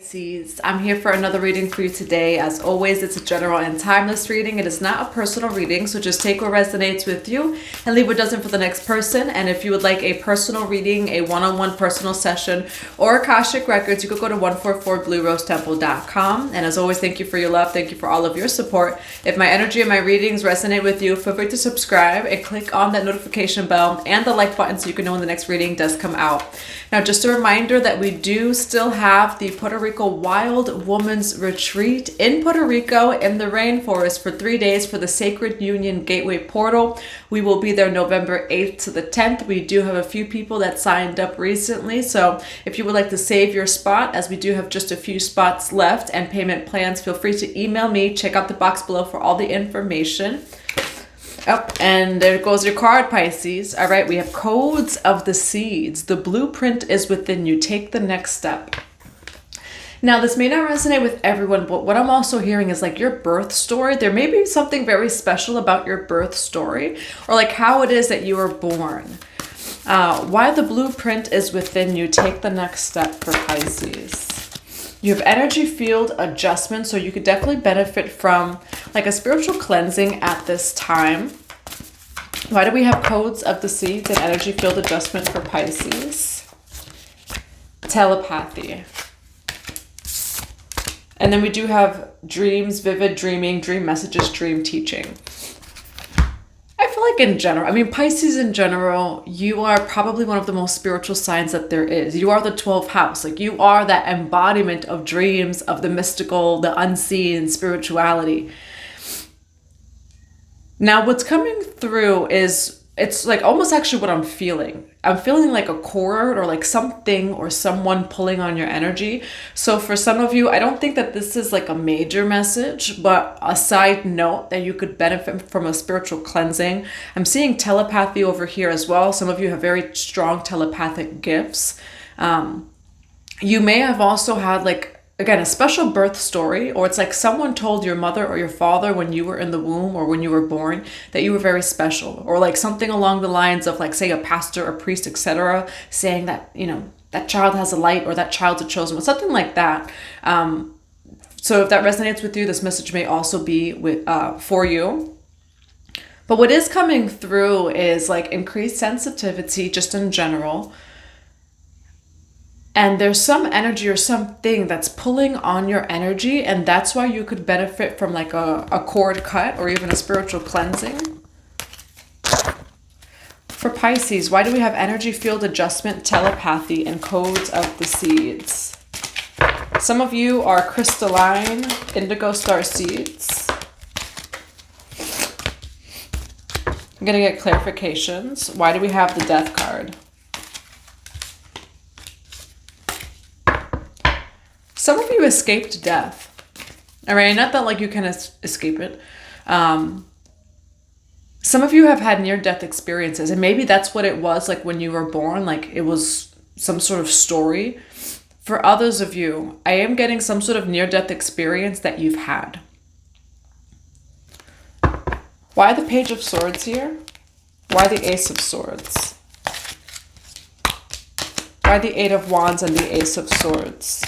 Pisces. I'm here for another reading for you today. As always, it's a general and timeless reading. It is not a personal reading, so just take what resonates with you and leave what doesn't for the next person. And if you would like a personal reading, a one-on-one personal session, or Akashic Records, you could go to 144bluerosetemple.com. And as always, thank you for your love. Thank you for all of your support. If my energy and my readings resonate with you, feel free to subscribe and click on that notification bell and the like button so you can know when the next reading does come out. Now, just a reminder that we do still have the Puerto Rico Wild Woman's Retreat in Puerto Rico in the rainforest for 3 days for the Sacred Union Gateway Portal. We will be there November 8th to the 10th. We do have a few people that signed up recently, so if you would like to save your spot, as we do have just a few spots left and payment plans, feel free to email me. Check out the box below for all the information. Oh, and there goes your card, Pisces. All right, we have codes of the seeds. The blueprint is within you. Take the next step. Now, this may not resonate with everyone, but what I'm also hearing is like your birth story. There may be something very special about your birth story, or like how it is that you were born. Why the blueprint is within you. Take the next step for Pisces. You have energy field adjustment, so you could definitely benefit from like a spiritual cleansing at this time. Why do we have codes of the seeds and energy field adjustment for Pisces? Telepathy. And then we do have dreams, vivid dreaming, dream messages, dream teaching. I feel like in general, I mean, Pisces in general, you are probably one of the most spiritual signs that there is. You are the 12th house. Like you are that embodiment of dreams, of the mystical, the unseen, spirituality. Now, what's coming through is, it's like almost actually what I'm feeling. I'm feeling like a cord or like something or someone pulling on your energy. So for some of you, I don't think that this is like a major message, but a side note that you could benefit from a spiritual cleansing. I'm seeing telepathy over here as well. Some of you have very strong telepathic gifts. You may have also had like, again, a special birth story, or it's like someone told your mother or your father when you were in the womb or when you were born that you were very special, or like something along the lines of like, say, a pastor or priest, etc., saying that, you know, that child has a light or that child's a chosen one, something like that. So if that resonates with you, this message may also be with for you. But what is coming through is like increased sensitivity just in general. And there's some energy or something that's pulling on your energy, and that's why you could benefit from like a cord cut or even a spiritual cleansing. For Pisces, why do we have energy field adjustment, telepathy, and codes of the seeds? Some of you are crystalline indigo star seeds. I'm going to get clarifications. Why do we have the death card? Some of you escaped death. All right, not that like you can escape it. Some of you have had near-death experiences, and maybe that's what it was like when you were born, like it was some sort of story. For others of you, I am getting some sort of near-death experience that you've had. Why the Page of Swords here? Why the Ace of Swords? Why the Eight of Wands and the Ace of Swords?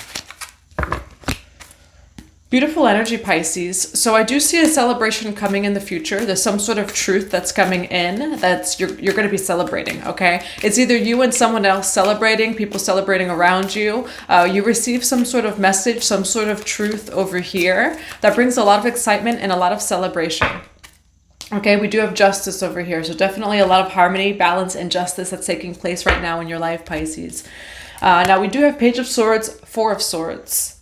Beautiful energy, Pisces. So I do see a celebration coming in the future. There's some sort of truth that's coming in that's you're going to be celebrating, okay? It's either you and someone else celebrating, people celebrating around you. You receive some sort of message, some sort of truth over here that brings a lot of excitement and a lot of celebration. Okay, we do have justice over here. So definitely a lot of harmony, balance, and justice that's taking place right now in your life, Pisces. Now we do have Page of Swords, Four of Swords.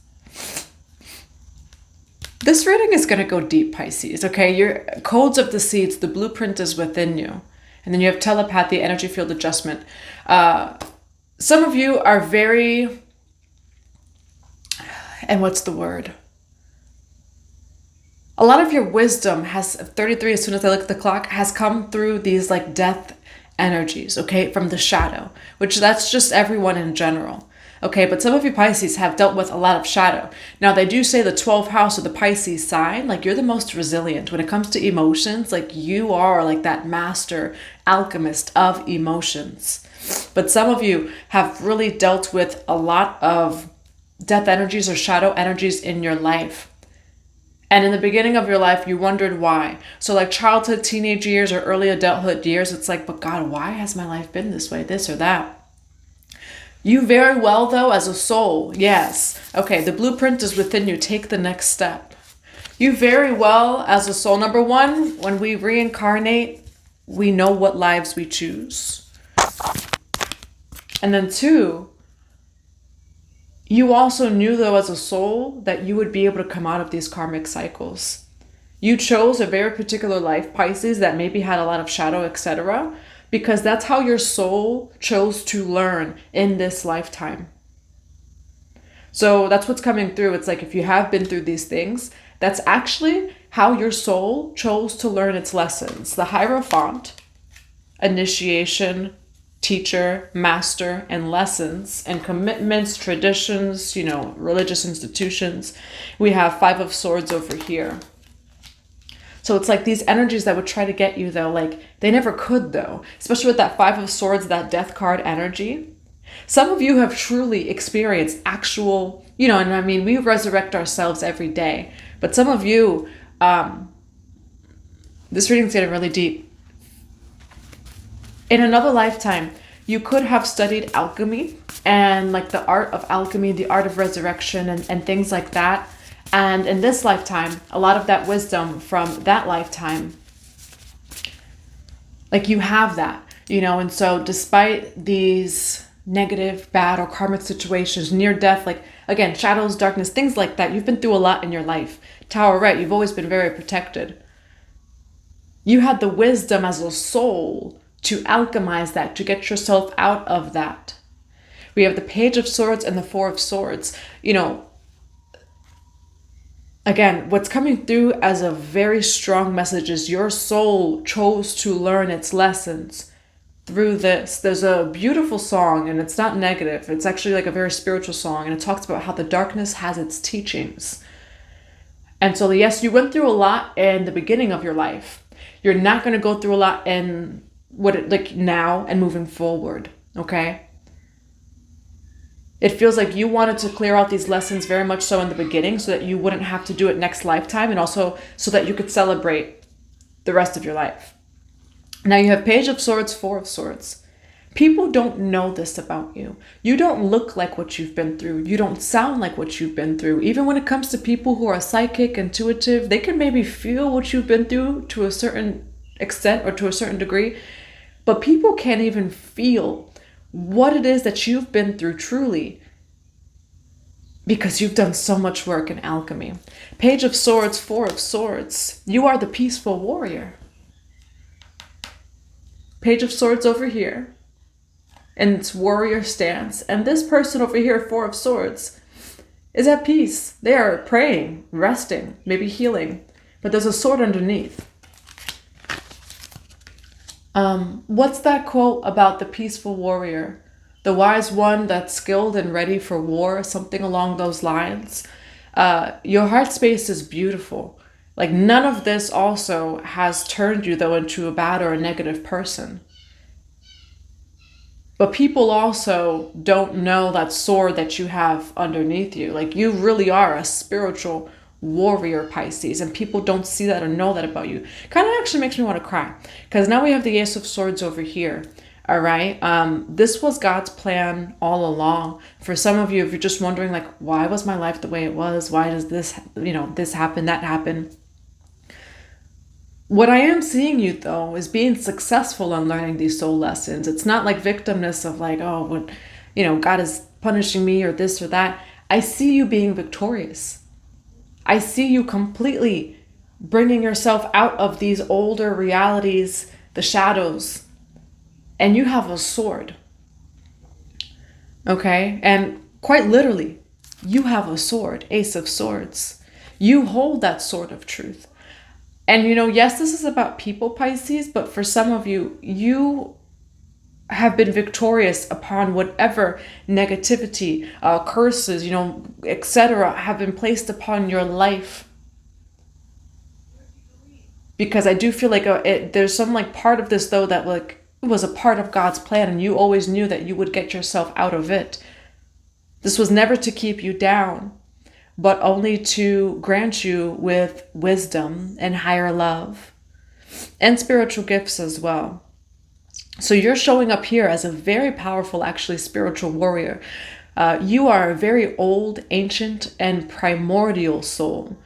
This reading is going to go deep, Pisces, okay? Your codes of the seeds, the blueprint is within you. And then you have telepathy, energy field adjustment. Some of you are very, and what's the word? A lot of your wisdom has, 33, as soon as I look at the clock, has come through these like death energies, okay? From the shadow, which that's just everyone in general. Okay, but some of you Pisces have dealt with a lot of shadow. Now, they do say the 12th house of the Pisces sign, like you're the most resilient when it comes to emotions. Like you are like that master alchemist of emotions. But some of you have really dealt with a lot of death energies or shadow energies in your life. And in the beginning of your life, you wondered why. So like childhood, teenage years, or early adulthood years, it's like, but God, why has my life been this way, this or that? You very well, though, as a soul, yes. Okay, the blueprint is within you. Take the next step. You very well, as a soul, number one, when we reincarnate, we know what lives we choose. And then two, you also knew, though, as a soul, that you would be able to come out of these karmic cycles. You chose a very particular life, Pisces, that maybe had a lot of shadow, etc., because that's how your soul chose to learn in this lifetime. So that's what's coming through. It's like if you have been through these things, that's actually how your soul chose to learn its lessons. The Hierophant, initiation, teacher, master, and lessons, and commitments, traditions, religious institutions. We have Five of Swords over here. So it's like these energies that would try to get you, though, like they never could, though, especially with that Five of Swords, that death card energy. Some of you have truly experienced actual, and I mean, we resurrect ourselves every day, but some of you, this reading's getting really deep. In another lifetime, you could have studied alchemy and like the art of alchemy, the art of resurrection and things like that. And in this lifetime, a lot of that wisdom from that lifetime, like you have that, and so despite these negative, bad, or karmic situations, near death, like again, shadows, darkness, things like that, you've been through a lot in your life. Tower, right, you've always been very protected. You had the wisdom as a soul to alchemize that, to get yourself out of that. We have the Page of Swords and the Four of Swords. Again, what's coming through as a very strong message is your soul chose to learn its lessons through this. There's a beautiful song, and it's not negative. It's actually like a very spiritual song, and it talks about how the darkness has its teachings. And so, yes, you went through a lot in the beginning of your life. You're not going to go through a lot in now and moving forward, okay? It feels like you wanted to clear out these lessons very much so in the beginning so that you wouldn't have to do it next lifetime, and also so that you could celebrate the rest of your life. Now you have Page of Swords, Four of Swords. People don't know this about you. You don't look like what you've been through. You don't sound like what you've been through. Even when it comes to people who are psychic, intuitive, they can maybe feel what you've been through to a certain extent or to a certain degree, but people can't even feel what it is that you've been through truly, because you've done so much work in alchemy. Page of Swords, Four of Swords. You are the peaceful warrior. Page of Swords over here, and it's warrior stance. And this person over here, Four of Swords, is at peace. They are praying, resting, maybe healing, but there's a sword underneath. What's that quote about the peaceful warrior? The wise one that's skilled and ready for war, something along those lines. Your heart space is beautiful. Like none of this also has turned you, though, into a bad or a negative person. But people also don't know that sword that you have underneath you. Like you really are a spiritual warrior, Pisces, and people don't see that or know that about you. Kind of actually makes me want to cry, because now we have the Ace of Swords over here. All right. This was God's plan all along. For some of you, if you're just wondering, like, why was my life the way it was? Why does this, this happen, that happen? What I am seeing you, though, is being successful in learning these soul lessons. It's not like victimness of like, oh, God is punishing me or this or that. I see you being victorious. I see you completely bringing yourself out of these older realities, the shadows, and you have a sword. Okay? And quite literally, you have a sword, Ace of Swords. You hold that sword of truth. And, yes, this is about people, Pisces, but for some of you, you have been victorious upon whatever negativity, curses, etc. have been placed upon your life. Because I do feel like there's some like part of this, though, that like was a part of God's plan, and you always knew that you would get yourself out of it. This was never to keep you down, but only to grant you with wisdom and higher love and spiritual gifts as well. So you're showing up here as a very powerful, actually, spiritual warrior. You are a very old, ancient, and primordial soul,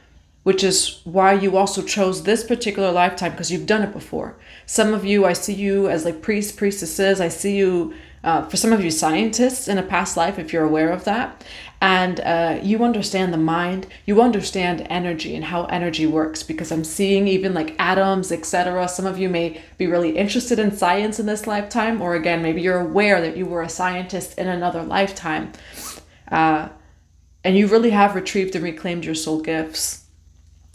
which is why you also chose this particular lifetime, because you've done it before. Some of you, I see you as like priests, priestesses. I see you, for some of you, scientists in a past life, if you're aware of that. And you understand the mind, you understand energy and how energy works, because I'm seeing even like atoms, etc. Some of you may be really interested in science in this lifetime, or again, maybe you're aware that you were a scientist in another lifetime. And you really have retrieved and reclaimed your soul gifts.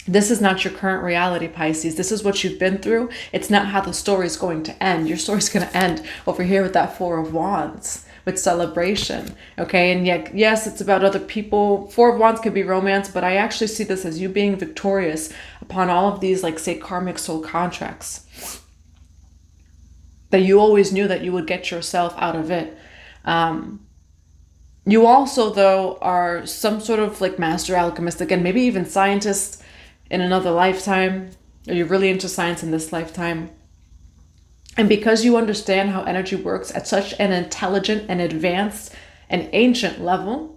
This is not your current reality, Pisces. This is what you've been through. It's not how the story is going to end. Your story's going to end over here with that Four of Wands, with celebration. Okay, and yet, yes, it's about other people. Four of Wands can be romance, but I actually see this as you being victorious upon all of these, like, say, karmic soul contracts. That you always knew that you would get yourself out of it. You also, though, are some sort of like master alchemist, again, maybe even scientist in another lifetime, or you're really into science in this lifetime. And because you understand how energy works at such an intelligent and advanced and ancient level,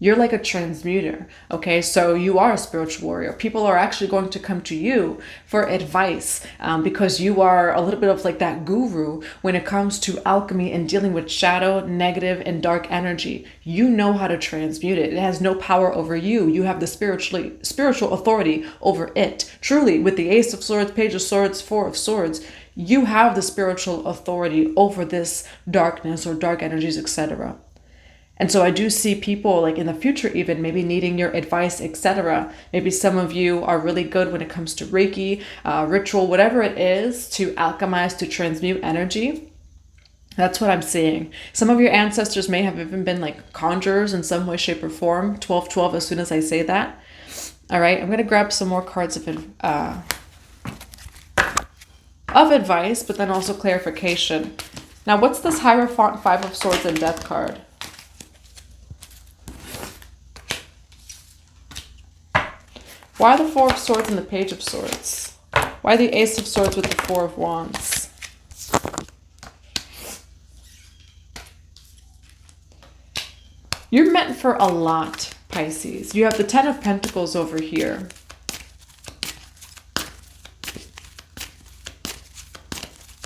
you're like a transmuter, okay? So you are a spiritual warrior. People are actually going to come to you for advice because you are a little bit of like that guru when it comes to alchemy and dealing with shadow, negative, and dark energy. You know how to transmute it. It has no power over you. You have the spiritual authority over it. Truly, with the Ace of Swords, Page of Swords, Four of Swords, you have the spiritual authority over this darkness or dark energies, etc. And so I do see people like in the future even maybe needing your advice, etc. Maybe some of you are really good when it comes to Reiki, ritual, whatever it is, to alchemize, to transmute energy. That's what I'm seeing. Some of your ancestors may have even been like conjurers in some way, shape, or form. 12-12 as soon as I say that. All right, I'm going to grab some more cards of advice, but then also clarification. Now, what's this Hierophant, Five of Swords, and Death card? Why the Four of Swords and the Page of Swords? Why the Ace of Swords with the Four of Wands? You're meant for a lot, Pisces. You have the Ten of Pentacles over here.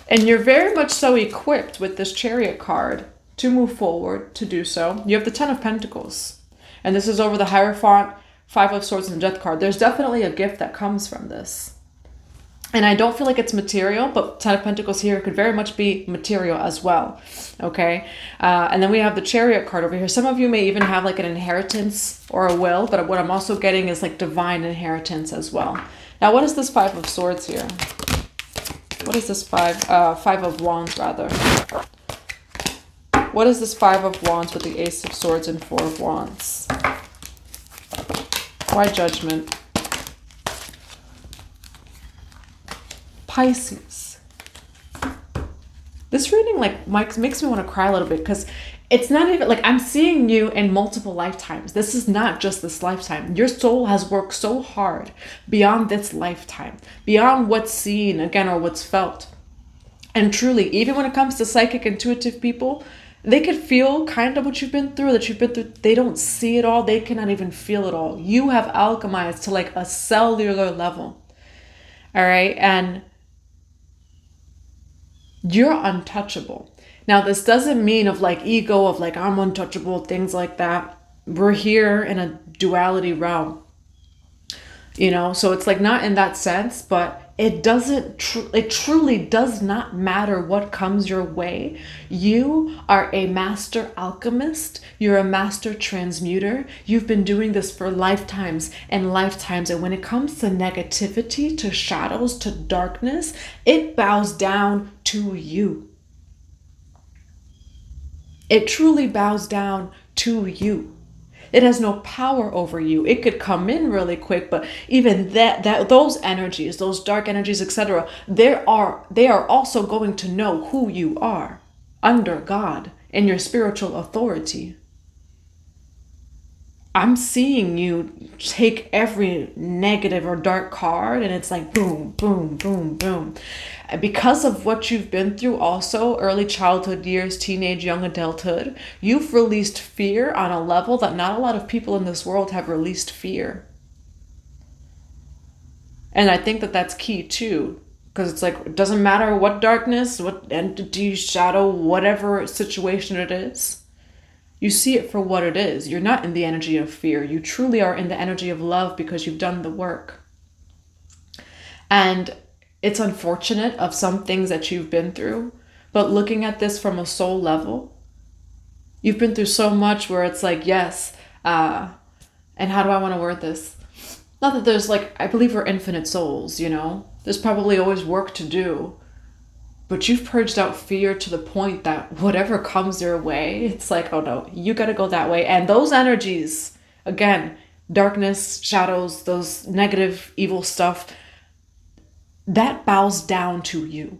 And you're very much so equipped with this Chariot card to move forward, to do so. You have the Ten of Pentacles. And this is over the Hierophant, Five of Swords, and Death card. There's definitely a gift that comes from this. And I don't feel like it's material, but Ten of Pentacles here could very much be material as well. Okay? And then we have the Chariot card over here. Some of you may even have like an inheritance or a will, but what I'm also getting is like divine inheritance as well. Now, what is this Five of Swords here? What is this Five of Wands, rather? What is this Five of Wands with the Ace of Swords and Four of Wands? Why Judgment? Pisces. This reading like makes me want to cry a little bit, because it's not even like I'm seeing you in multiple lifetimes. This is not just this lifetime. Your soul has worked so hard beyond this lifetime, beyond what's seen, again, or what's felt. And truly, even when it comes to psychic, intuitive people, they could feel kind of what you've been through, They don't see it all. They cannot even feel it all. You have alchemized to like a cellular level. All right. And you're untouchable. Now, this doesn't mean of like ego, of like I'm untouchable, things like that. We're here in a duality realm. You know, so it's like not in that sense, but it truly does not matter what comes your way. You are a master alchemist. You're a master transmuter. You've been doing this for lifetimes and lifetimes. And when it comes to negativity, to shadows, to darkness, it bows down to you. It truly bows down to you. It has no power over you. It could come in really quick, but even those energies, those dark energies, etc., they are also going to know who you are under God and your spiritual authority. I'm seeing you take every negative or dark card and it's like boom, boom, boom, boom. Because of what you've been through also, early childhood years, teenage, young adulthood, you've released fear on a level that not a lot of people in this world have released fear. And I think that that's key too, because it's like, it doesn't matter what darkness, what entity, shadow, whatever situation it is. You see it for what it is. You're not in the energy of fear. You truly are in the energy of love because you've done the work. And it's unfortunate of some things that you've been through, but looking at this from a soul level, you've been through so much where it's like, yes, and how do I want to word this? Not that there's like, I believe we're infinite souls, you know? There's probably always work to do. But you've purged out fear to the point that whatever comes your way, it's like, oh no, you got to go that way. And those energies, again, darkness, shadows, those negative, evil stuff, that bows down to you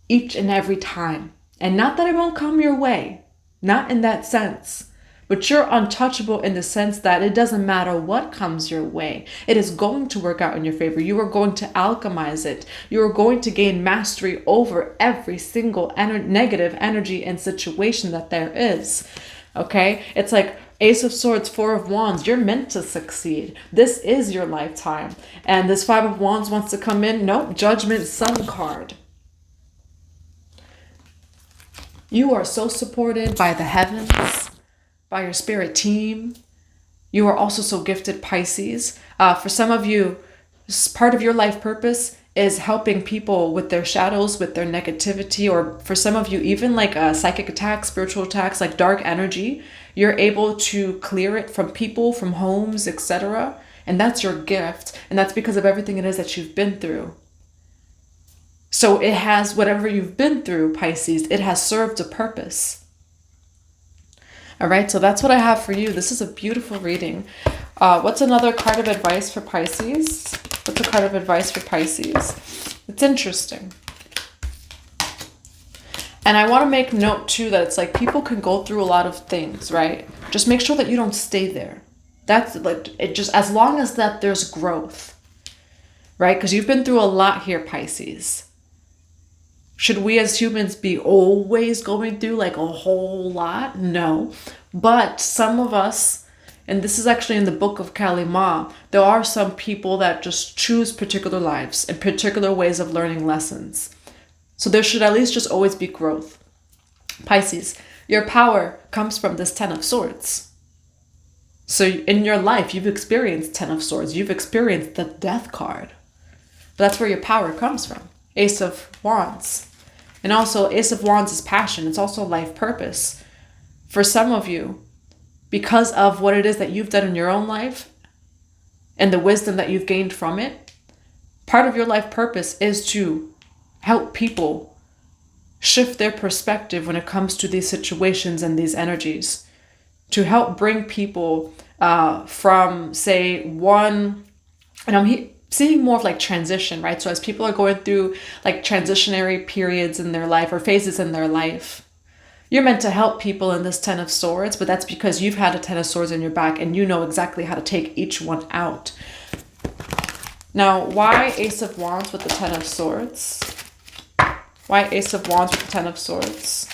each and every time. And not that it won't come your way, not in that sense. But you're untouchable in the sense that it doesn't matter what comes your way. It is going to work out in your favor. You are going to alchemize it. You are going to gain mastery over every single negative energy and situation that there is. Okay? It's like Ace of Swords, Four of Wands. You're meant to succeed. This is your lifetime. And this Five of Wands wants to come in. Nope. Judgment, Sun card. You are so supported by the heavens, by your spirit team. You are also so gifted, Pisces. For some of you, part of your life purpose is helping people with their shadows, with their negativity, or for some of you, even like psychic attacks, spiritual attacks, like dark energy. You're able to clear it from people, from homes, etc. And that's your gift. And that's because of everything it is that you've been through. So it has, whatever you've been through, Pisces, it has served a purpose. All right, so that's what I have for you. This is a beautiful reading. What's another card of advice for Pisces? What's a card of advice for Pisces? It's interesting. And I want to make note too that it's like people can go through a lot of things, right? Just make sure that you don't stay there. That's like, it just, as long as that there's growth, right? Because you've been through a lot here, Pisces. Should we as humans be always going through like a whole lot? No. But some of us, and this is actually in the book of Kalima, there are some people that just choose particular lives and particular ways of learning lessons. So there should at least just always be growth. Pisces, your power comes from this Ten of Swords. So in your life, you've experienced Ten of Swords. You've experienced the Death card. But that's where your power comes from. Ace of Wands. And also, Ace of Wands is passion. It's also life purpose. For some of you, because of what it is that you've done in your own life and the wisdom that you've gained from it, part of your life purpose is to help people shift their perspective when it comes to these situations and these energies. To help bring people from, say, one, and I'm seeing more of like transition, right? So as people are going through like transitionary periods in their life or phases in their life, you're meant to help people in this Ten of Swords, but that's because you've had a Ten of Swords in your back and you know exactly how to take each one out. Now, why Ace of Wands with the Ten of Swords? Why Ace of Wands with the Ten of Swords?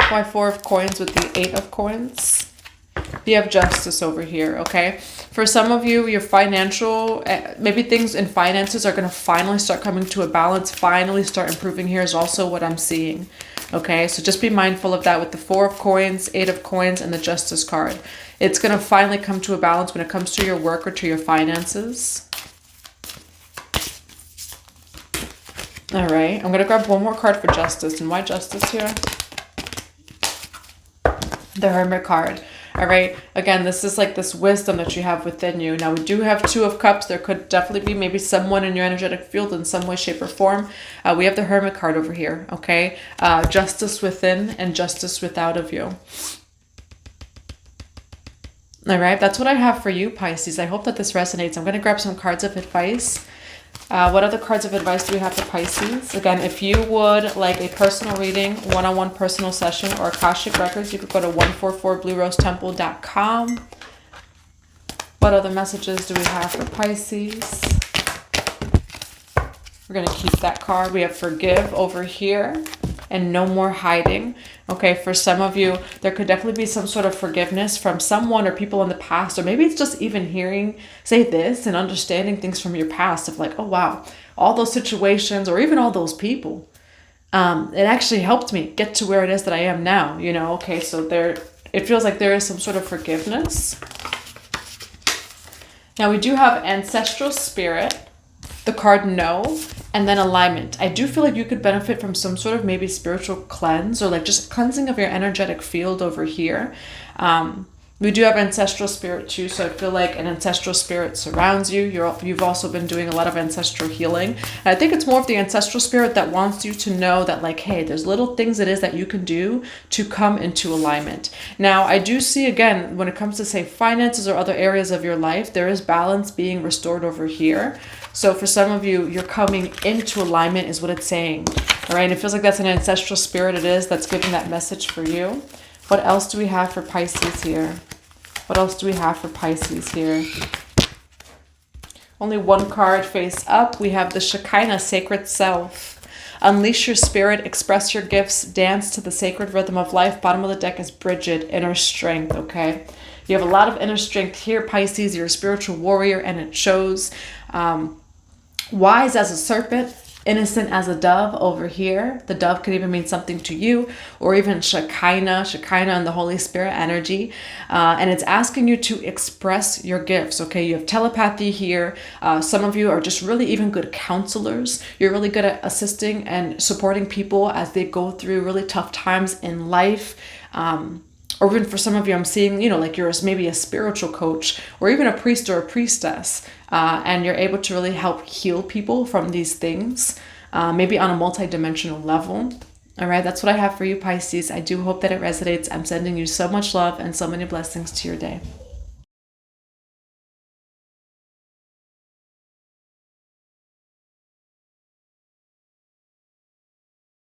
Why Four of Coins with the Eight of Coins? You have Justice over here, okay? For some of you, your financial, maybe things in finances are going to finally start coming to a balance, finally start improving here is also what I'm seeing, okay? So just be mindful of that with the Four of Coins, Eight of Coins, and the Justice card. It's going to finally come to a balance when it comes to your work or to your finances. All right, I'm going to grab one more card for Justice. And why Justice here? The Hermit card. All right, again, this is like this wisdom that you have within you. Now, we do have Two of Cups. There could definitely be maybe someone in your energetic field in some way, shape, or form. We have the Hermit card over here, okay? Justice within and justice without of you. All right, that's what I have for you, Pisces. I hope that this resonates. I'm going to grab some cards of advice. What other cards of advice do we have for Pisces? Again, if you would like a personal reading, one-on-one personal session, or Akashic Records, you could go to 144bluerosetemple.com. What other messages do we have for Pisces? We're going to keep that card. We have forgive over here and no more hiding. Okay, for some of you, there could definitely be some sort of forgiveness from someone or people in the past, or maybe it's just even hearing, say this, and understanding things from your past of like, oh wow, all those situations or even all those people, it actually helped me get to where it is that I am now, you know? Okay, so it feels like there is some sort of forgiveness. Now we do have ancestral spirit, the card no, and then alignment. I do feel like you could benefit from some sort of maybe spiritual cleanse, or like just cleansing of your energetic field over here. We do have ancestral spirit too, so I feel like an ancestral spirit surrounds you. You've also been doing a lot of ancestral healing. And I think it's more of the ancestral spirit that wants you to know that like, hey, there's little things it is that you can do to come into alignment. Now, I do see, again, when it comes to say finances or other areas of your life, there is balance being restored over here. So for some of you, you're coming into alignment is what it's saying. All right, and it feels like that's an ancestral spirit it is that's giving that message for you. What else do we have for Pisces here? What else do we have for Pisces here? Only one card face up. We have the Shekinah, sacred self. Unleash your spirit, express your gifts, dance to the sacred rhythm of life. Bottom of the deck is Bridget, inner strength, okay? You have a lot of inner strength here, Pisces. You're a spiritual warrior, and it shows. Wise as a serpent, innocent as a dove over here. The dove could even mean something to you, or even Shekinah and the Holy Spirit energy. And it's asking you to express your gifts, okay? You have telepathy here. Some of you are just really even good counselors. You're really good at assisting and supporting people as they go through really tough times in life. Or even for some of you, I'm seeing, you know, like you're maybe a spiritual coach or even a priest or a priestess, and you're able to really help heal people from these things, maybe on a multi-dimensional level. All right, that's what I have for you, Pisces. I do hope that it resonates. I'm sending you so much love and so many blessings to your day.